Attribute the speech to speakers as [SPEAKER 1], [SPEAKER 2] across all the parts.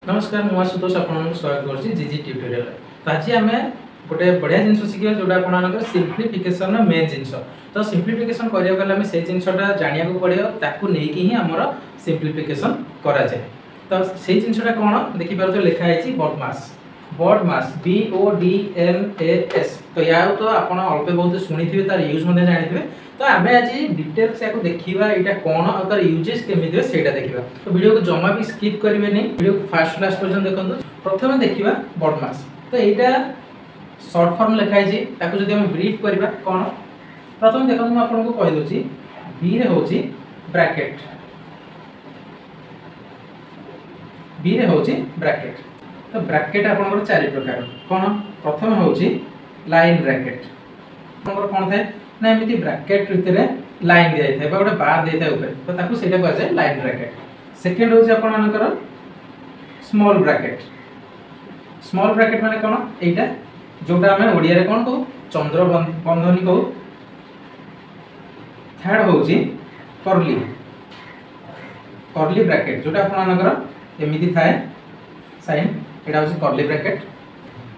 [SPEAKER 1] नमस्कार मु आशुतोष आपन स्वागत करछि जीजी ट्यूटोरियल। तो आज आम गोटे बढ़िया जिनस शिखा जोटा आप सिंप्लीफिकेशन मेन जिनस। तो सिंप्लीफिकेशन करिया गले हमें से जिनसटा जानिया को पड़ियो ताकू नेकी ही हमर सिंप्लीफिकेशन करा जाय। तो से जिनसटा कोन देखि पारतो लिखा है BODMAS B O D M A S. तो या तो आपन अल्प बहुत सुनिथिबे तार यूज मध्ये जानिथिबे। तो आमे आज डिटेल्स याको देखिबा एटा कोन और तार यूजेस केमिति सेटा देखिबा। तो वीडियो को जमा भी स्किप करिवे नै, वीडियो को फास्ट क्लास पर्यंत देखंतु। प्रथमे देखिबा बॉडमास। तो एटा शॉर्ट फॉर्म लिखा है ताको जदि हम ब्रीफ करबा कोन प्रथमे देखंतु म आपन को कहि दोछि बी रे होछि ब्रैकेट, बी रे होछि ब्रैकेट। तो ब्रैकेट आपन चारि प्रकार कोन प्रथमे होछि लाइन ब्रैकेट। आपन कोन थाए ना एमिति ब्रैकेट भितरे लाइन दिया थाए बा गोटे बार देता ऊपर, तो ताकू सेटा कह जाय लाइन ब्रैकेट। सेकंड होछि आपन मानकर स्मॉल ब्रैकेट। स्मॉल ब्रैकेट माने कोन एटा जोटा हमें ओडिया रे कोन कहू चंद्र बंधनी कहू। थर्ड होछि कर्ली, कर्ली ब्रैकेट जोटा आपन मानकर एमिति थाए साइन, एटा होछि कर्ली ब्रैकेट।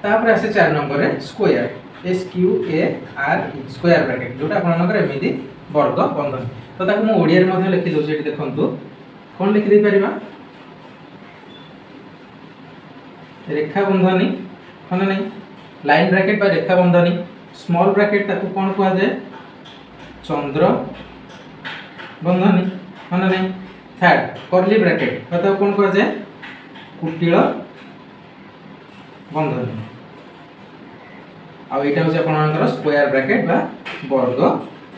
[SPEAKER 1] तापर आसे 4 नंबर रे square S Q A R E square bracket जोटा आपन मानकर एमिति वर्ग बंधनी। तो ताकू मु ओडिया रे मध्ये लिखि दोछि एटी देखंतु कोन लिखि दे परिबा रेखा बंधनी माने नहीं लाइन ब्रैकेट बा रेखा बंधनी। स्मॉल ब्रैकेट ताकू कोन कहआ जाय चंद्र बंधनी माने नहीं। थर्ड कर्ली ब्रैकेट ताकू कोन कहआ जाय कुटिल बंधनी। आ एटा होछि आपन मानकर स्क्वायर ब्रैकेट बा वर्ग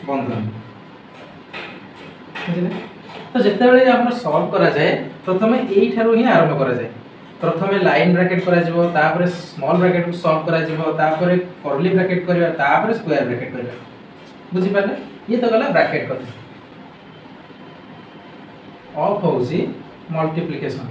[SPEAKER 1] बंधनी। बुझिले। तो जेते बेले आपण सॉल्व करा जाय प्रथमे एई ठारू ही आरंभ करा जाय। प्रथमे लाइन ब्रैकेट करा जिवो, तापर स्मॉल ब्रैकेट को सॉल्व करा जिवो, तापर कर्ली ब्रैकेट करिवा, तापर स्क्वायर ब्रैकेट करिवा। बुझि पाले ये तो गला ब्रैकेट कथा। ऑफ होछि मल्टीप्लिकेशन।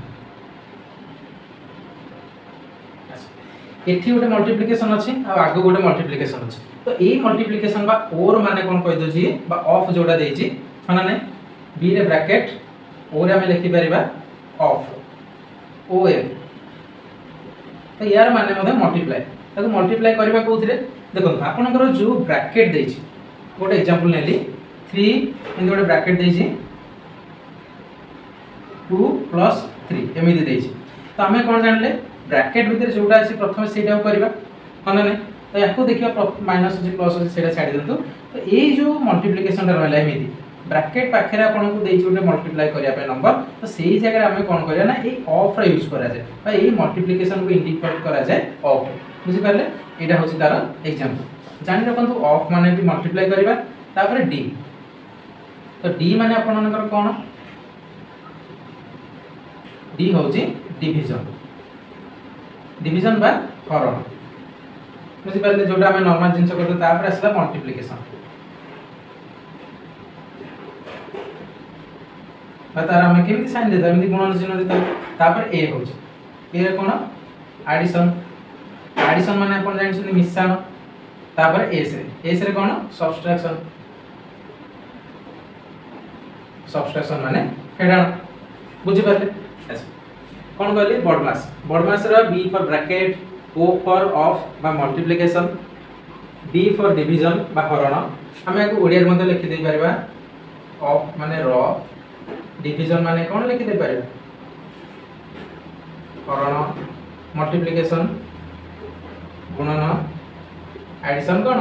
[SPEAKER 1] एठी गोटे मल्टीप्लिकेशन अछि आ आगो गोटे मल्टीप्लिकेशन अछि। तो एई मल्टीप्लिकेशन बा और माने कोन कहि दोछि बा ऑफ जोडा देछि माने नै बी रे ब्रैकेट और हमें लिखि परिबा ऑफ ओ एफ। तो यार माने मध्ये मल्टीप्लाई ताको मल्टीप्लाई करबा कोथिरे देखो आपनकर जो ब्रैकेट देछि गोटे एग्जांपल नेली 3 इन गोटे ब्रैकेट देछि 2 + 3 एमिति देछि। तो हमें कोन जानले ब्रैकेट भीतर जोटा अछि प्रथम सेटा करबा माने नै। तो याको देखिबा माइनस अछि प्लस अछि सेटा छाडी दंतु। तो एई जो मल्टीप्लिकेशन रहला एमिति ब्रैकेट पाखरे आपन को देछि गोटे मल्टीप्लाई करिया पे नंबर। तो सेही जगह हमें कोन करिया ना ए ऑफ रा यूज करा जाय बा ए मल्टीप्लिकेशन को इंडिकेट करा जाय ऑफ। बुझि पाले एटा होछि तार एग्जांपल जानि रखंतु ऑफ माने भी मल्टीप्लाई करिबा। तापर डी, तो डी माने आपन मानकर कोन डी होछि डिवीजन, डिवीजन बा हरण। बुझि पाले जोटा हमें नॉर्मल जिंस करते तापर असला मल्टीप्लिकेशन। तार हमें केमिति साइन देता एमिति गुणन चिन्ह देता। तापर ए होछि ए रे कोन एडिशन, एडिशन माने अपन जानि मिश्रण। तापर एस रे कोन सब्ट्रैक्शन, सब्ट्रैक्शन माने फेडाण। बुझि पाले कोन कहली बॉडमास। बॉडमास रा B for bracket, O for of बा मल्टीप्लिकेशन, डी फॉर डिवीजन बा हरण। हमें को ओडिया मध्ये लिखि दे परबा ऑफ माने र, डिवीजन माने कोन लिखि दे परबा हरण, मल्टीप्लिकेशन गुणन, एडिशन कोन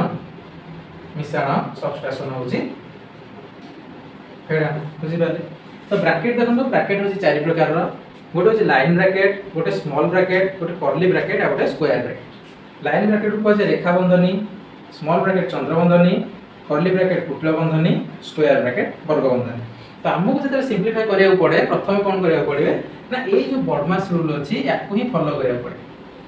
[SPEAKER 1] मिश्रण, सब्ट्रैक्शन होछि फेडाण। बुझि पाले। तो ब्रैकेट देखंतु ब्रैकेट होछि चारि प्रकार रो। गोटे होछि लाइन ब्रैकेट, गोटे स्मॉल ब्रैकेट, गोटे कर्ली ब्रैकेट आ गोटे स्क्वायर ब्रैकेट। लाइन ब्रैकेट को कहै रेखा बंधनी, स्मॉल ब्रैकेट चंद्र बंधनी, कर्ली ब्रैकेट कुटिल बंधनी, स्क्वायर ब्रैकेट वर्ग बंधनी। तो हमको जते सिंप्लीफाई करिया पड़े प्रथम कोन करिया पड़े ना ए जो बॉडमास रूल अछि याकू ही फॉलो करिया पड़े।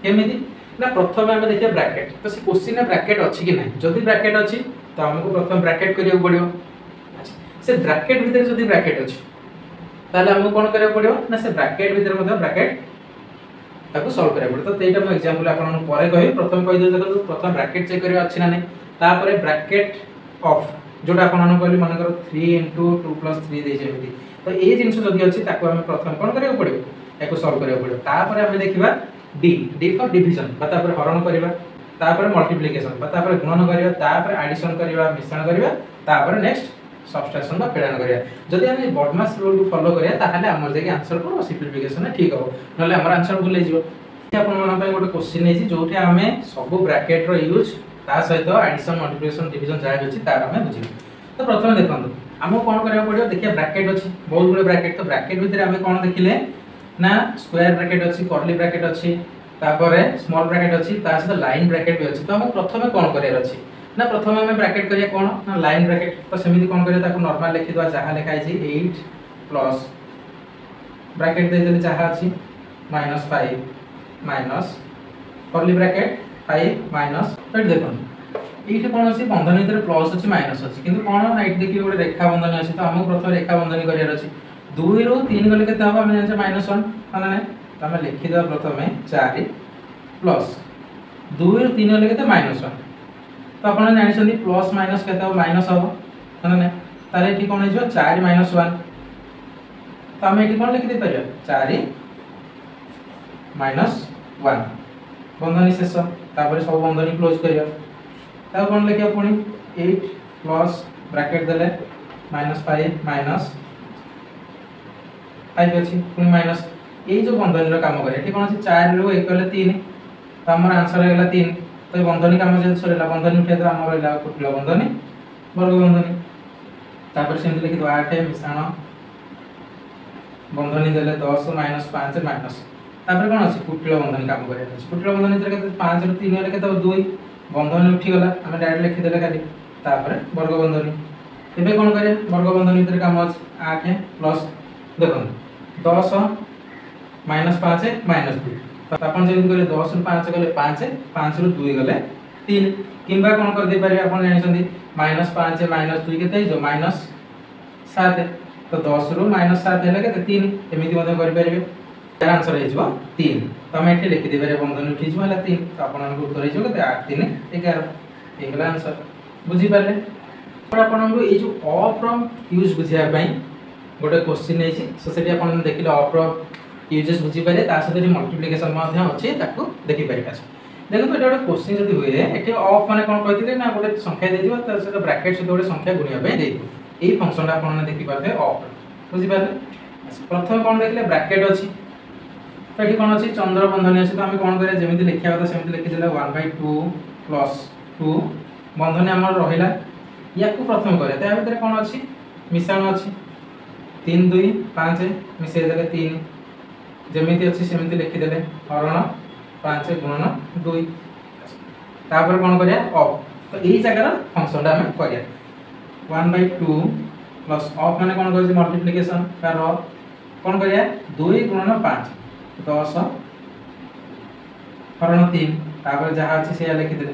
[SPEAKER 1] केमिति ना प्रथम हम देखिया ब्रैकेट। तो से क्वेश्चन में ब्रैकेट अछि कि नै, जदि ब्रैकेट अछि तो हमको प्रथम ब्रैकेट करिया पड़ियो। अच्छा से ब्रैकेट भीतर जदि ब्रैकेट अछि ताले हमको कोन करिया पड़ियो ना से ब्रैकेट भीतर मध्ये ब्रैकेट ताको सॉल्व करिया पड़ियो। तो एटा हम एग्जांपल आपन परे कहि प्रथम कहि दे देखो प्रथम ब्रैकेट चेक करिया अछि ना नै। तापर ब्रैकेट ऑफ जोटा आपन कहली मानकर 3 * 2 + 3 दे जेमिति। तो ए जिंस जदि अछि ताको हम प्रथम कोन करिया पड़ियो याको सॉल्व करिया पड़ो तापर हम देखिबा डी डी फॉर डिवीजन बा तापर हरण करिबा तापर मल्टीप्लिकेशन बा तापर गुणन करिबा तापर एडिशन करिबा मिश्रण करिबा तापर नेक्स्ट सब्सट्रैक्शन बा फेडान करिया जदि हम बॉडमास रूल को फॉलो करिया ताहाले हमर जे आंसर को सिंपलीफिकेशन ठीक हो नले हमर आंसर भूल जिवो आपण मन पे गोटे क्वेश्चन नेछि जोठी हमें सब ब्रैकेट रो यूज ता सहित एडिशन मल्टीप्लिकेशन डिवीजन जाय अछि तार हमें बुझिबो तो प्रथम देखंतु हमको कोन करिया पड़ियो देखिया ब्रैकेट अछि बहुत गुडे ब्रैकेट तो ब्रैकेट भितर हमें कोन देखिले ना स्क्वायर ब्रैकेट अछि कर्ली ब्रैकेट अछि तापरे स्मॉल ब्रैकेट अछि ता सहित लाइन ब्रैकेट भी अछि तो हम प्रथम कोन करिया अछि ना प्रथम हमें ब्रैकेट करिया कोन ना लाइन ब्रैकेट तो सेमिति कोन करिया ताको नॉर्मल लिखि दवा जहा लिखा अछि 8 प्लस ब्रैकेट दे देले जहा अछि -5 minus curly bracket 5 minus eight देखो एठी कोन अछि बंधन भीतर प्लस अछि माइनस अछि किंतु कोन ना एठी देखि गोटे रेखा बंधन अछि तो हमहु प्रथम रेखा बंधन करिया अछि 2 रो 3 गले केते हबा हम जाने -1 माने नै तो हम लिखि दवा प्रथमे 4 प्लस 2 रो 3 गले केते -1 तो आपण जानि छथि प्लस माइनस केते हो माइनस हो माने नै तारे एठी कोन हिजो 4 -1 तो हम एठी कोन लिखि दे परिया 4 -1 बंधनी शेष तापर सब बंधनी क्लोज करिया ता कोन लिखिया पुनी 8 प्लस ब्रैकेट देले -5 माइनस 5 अछि पुनी माइनस ए जो बंधनी रो काम करे एठी कोन अछि 4 रो 1 गले 3 तो हमर आंसर हेला 3 तो बंधनी काम जे सरेला बंधनी उठे तो हमर हेला कुटिल बंधनी वर्ग बंधनी तापर सेम लिखि दो 8 मिश्रण बंधनी देले 10 -5 माइनस तापर कोन अछि कुटिल बंधनी काम करे अछि कुटिल बंधनी तरे केते 5 रो 3 गले केते 2 बंधनी उठी गला हम डायरेक्ट लिखि देले खाली तापर वर्ग बंधनी एबे कोन करे वर्ग बंधनी तरे काम अछि 8 प्लस देखो 10 -5 -2 तो अपन जे करे 10 रो 5 गले 5 5 रो 2 गले 3 किंबा कोन कर दे पारे अपन जानि छथि -5 -2 केते जो -7 तो 10 रो -7 हेले केते 3 एमिति मते करि परिबे आंसर हे जो 3 तो हम एठी लिखि देबे बंधन उठी जो हला 3 तो अपन को उत्तर हे जो केते 8 3 11 एगला आंसर बुझी पाले और अपन को ए जो ऑफ रो यूज बुझिया पई गोटे क्वेश्चन हे छी सो सेठी अपन देखिले ऑफ रो यूजेस बुझी पारे ता सहित मल्टीप्लिकेशन माध्य अछि ताको देखि पारिबा देखो तो एटा क्वेश्चन जदी होए एठी ऑफ माने कोन कहथिले ना गोटे संख्या दे दिबो त से ब्रैकेट से गोटे संख्या गुणिया पे दे दिबो एई फंक्शन ता अपन देखि पारे ऑफ बुझी पारे प्रथम कोन देखले ब्रैकेट अछि तो एठी कोन अछि चंद्र बंधनी अछि तो हम कोन करे जेमिति लिखिया होता सेमिति लिखि देला 1/2 प्लस 2 बंधनी हमर रहिला याकू प्रथम करे त भीतर कोन अछि मिश्रण अछि 3 2 5 मिसे देले 3 जेमिति अछि सेमिति लिखि देले हरण 5 गुणन 2 तापर कोन करिया ऑफ तो एई जगह फंक्शन ता हम करिया 1/2 प्लस ऑफ माने कोन कहै मल्टीप्लिकेशन तार कोन करिया 2 गुणन 5 10 हरण 3 तापर जहा अछि से लिखि देले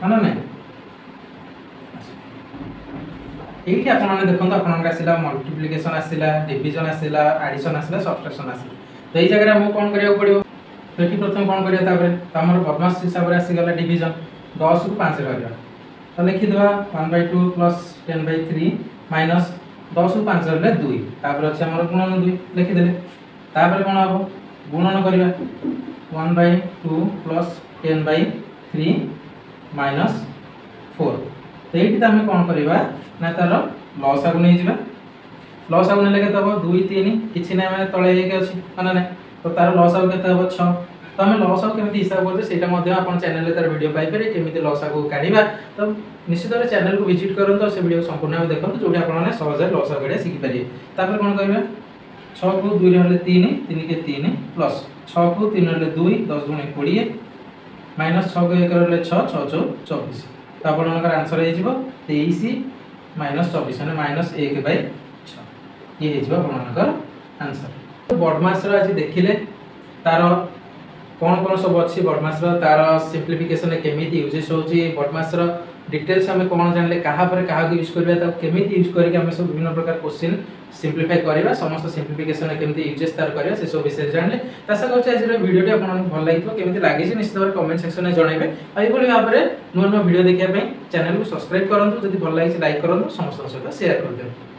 [SPEAKER 1] माने नै एठी आपण माने देखंतो आपण आसीला मल्टीप्लिकेशन आसीला डिवीजन आसीला एडिशन आसीला सब्ट्रैक्शन आसीला तो एई जगह हम कोन करिया पड़ियो तो एठी प्रथम कोन करिया तापर हमर बदमाश हिसाब रे आसी गला डिवीजन 10 रु 5 रहइया तो लिखि देबा 1/2 प्लस 10/3 माइनस 10 रु 5 रहले 2 तापर अछि हमर गुणन 2 लिखि देले तापर कोन हबो गुणन करिया 1/2 प्लस 10/3 माइनस 4 तो एठी त हम कोन करिबा ना तार लॉस आगु नै जिबा लॉस आगु नै केते हबो 2 3 किछि नै माने तळे एक अछि माने नै तो तार लॉस आगु केते हबो 6 तो हम लॉस आगु केमिति हिसाब करते सेटा मध्ये आपण चैनल रे तार वीडियो पाइ पारे केमिति लॉस आगु काढिबा तो निश्चित रे चैनल को विजिट करंतो से वीडियो संपूर्ण देखंतो जोडी आपण ने सहज लॉस आगु सिखि पारिए तापर कोन करबा 6 को 2 रे हले 3 3 के 3 प्लस 6 को 3 रे 2 10 गुणे 20 माइनस 6 को 1 रे 6 6 24 तो आपनकर आंसर हे जिवो 23 माइनस 24 माने माइनस 1/6 ये हे जिवो आपनकर आंसर तो बॉडमास रो आज देखिले तार कोन कोन सब अछि बॉडमास रो तार सिंपलीफिकेशन केमिति यूजेस होची बॉडमास रो डिटेल्स हमें कोन जानले कहा पर कहा को यूज करबा त केमिति यूज करके हमें सब विभिन्न प्रकार क्वेश्चन सिंपलीफाई करबा समस्त सिंपलीफिकेशन केमिति यूजेस तार करबा से सब विषय जानले तासा कहछ आज वीडियो टी आपन भल लागितो केमिति लागि छै निश्चित भाबरे कमेंट सेक्शन में जणाइबे आ एबोली भाबरे नुवा नुवा वीडियो देखिया पे चैनल को सब्सक्राइब करंतु जदि भल लागि छै लाइक करंतु समस्त सहित शेयर करदियौ।